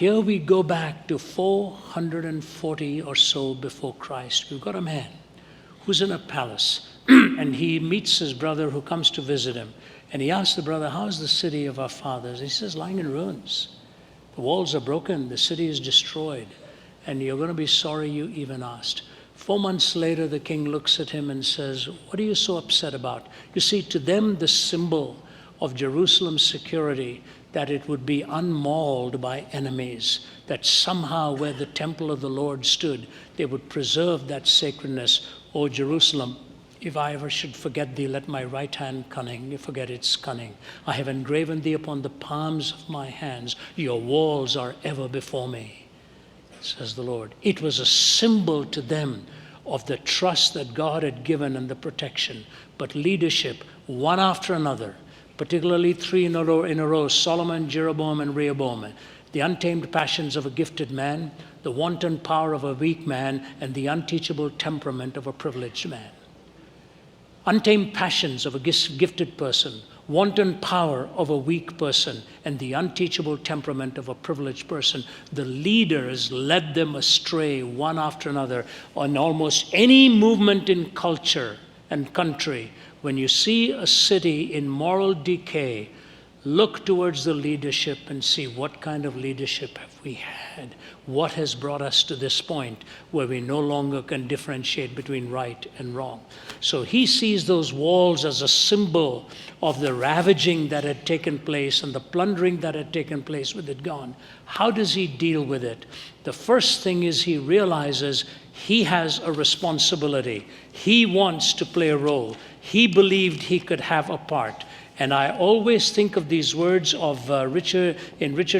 Here we go back to 440 or so before Christ. We've got a man who's in a palace, and he meets his brother who comes to visit him. And he asks the brother, how's the city of our fathers? He says, lying in ruins. The walls are broken, the city is destroyed, and you're going to be sorry you even asked. 4 months later, the king looks at him and says, what are you so upset about? You see, to them, the symbol of Jerusalem's security, that it would be unmauled by enemies, that somehow where the temple of the Lord stood, they would preserve that sacredness. O Jerusalem, if I ever should forget thee, let my right hand cunning forget its cunning. I have engraven thee upon the palms of my hands. Your walls are ever before me, says the Lord. It was a symbol to them of the trust that God had given and the protection. But leadership, one after another, particularly 3 in a row, Solomon, Jeroboam, and Rehoboam. The untamed passions of a gifted man, the wanton power of a weak man, and the unteachable temperament of a privileged man. Untamed passions of a gifted person, wanton power of a weak person, and the unteachable temperament of a privileged person. The leaders led them astray one after another on almost any movement in culture and country. When you see a city in moral decay, look towards the leadership and see what kind of leadership have we had. What has brought us to this point where we no longer can differentiate between right and wrong. So he sees those walls as a symbol of the ravaging that had taken place and the plundering that had taken place with it gone. How does he deal with it? The first thing is he realizes he has a responsibility. He wants to play a role. He believed he could have a part. And I always think of these words of Richard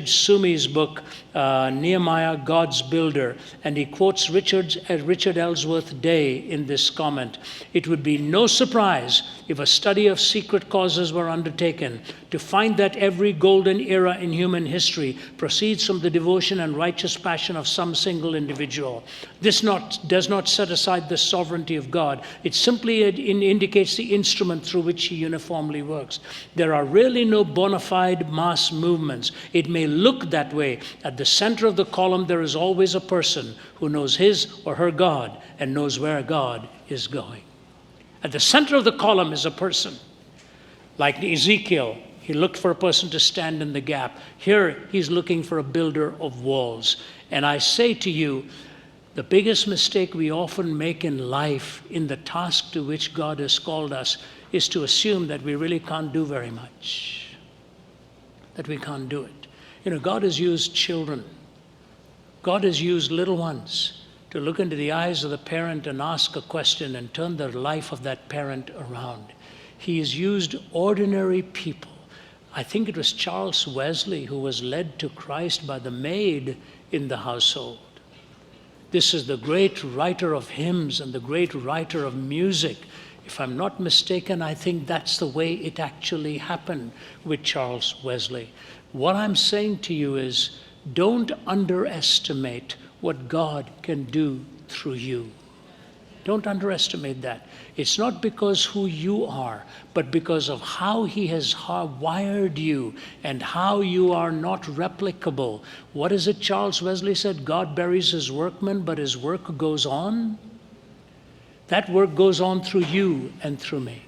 Sumi's book, Nehemiah, God's Builder. And he quotes Richard Ellsworth Day in this comment. It would be no surprise if a study of secret causes were undertaken to find that every golden era in human history proceeds from the devotion and righteous passion of some single individual. This does not set aside the sovereignty of God. It simply indicates the instrument through which he uniformly works. There are really no bona fide mass movements. It may look that way. At the center of the column, there is always a person who knows his or her God and knows where God is going. At the center of the column is a person. Like Ezekiel, he looked for a person to stand in the gap. Here, he's looking for a builder of walls. And I say to you, the biggest mistake we often make in life, in the task to which God has called us, is to assume that we really can't do very much, that we can't do it. You know, God has used children. God has used little ones to look into the eyes of the parent and ask a question and turn the life of that parent around. He has used ordinary people. I think it was Charles Wesley who was led to Christ by the maid in the household. This is the great writer of hymns and the great writer of music. If I'm not mistaken, I think that's the way it actually happened with Charles Wesley. What I'm saying to you is, don't underestimate what God can do through you. Don't underestimate that. It's not because who you are, but because of how he has wired you and how you are not replicable. What is it Charles Wesley said? God buries his workmen, but his work goes on. That work goes on through you and through me.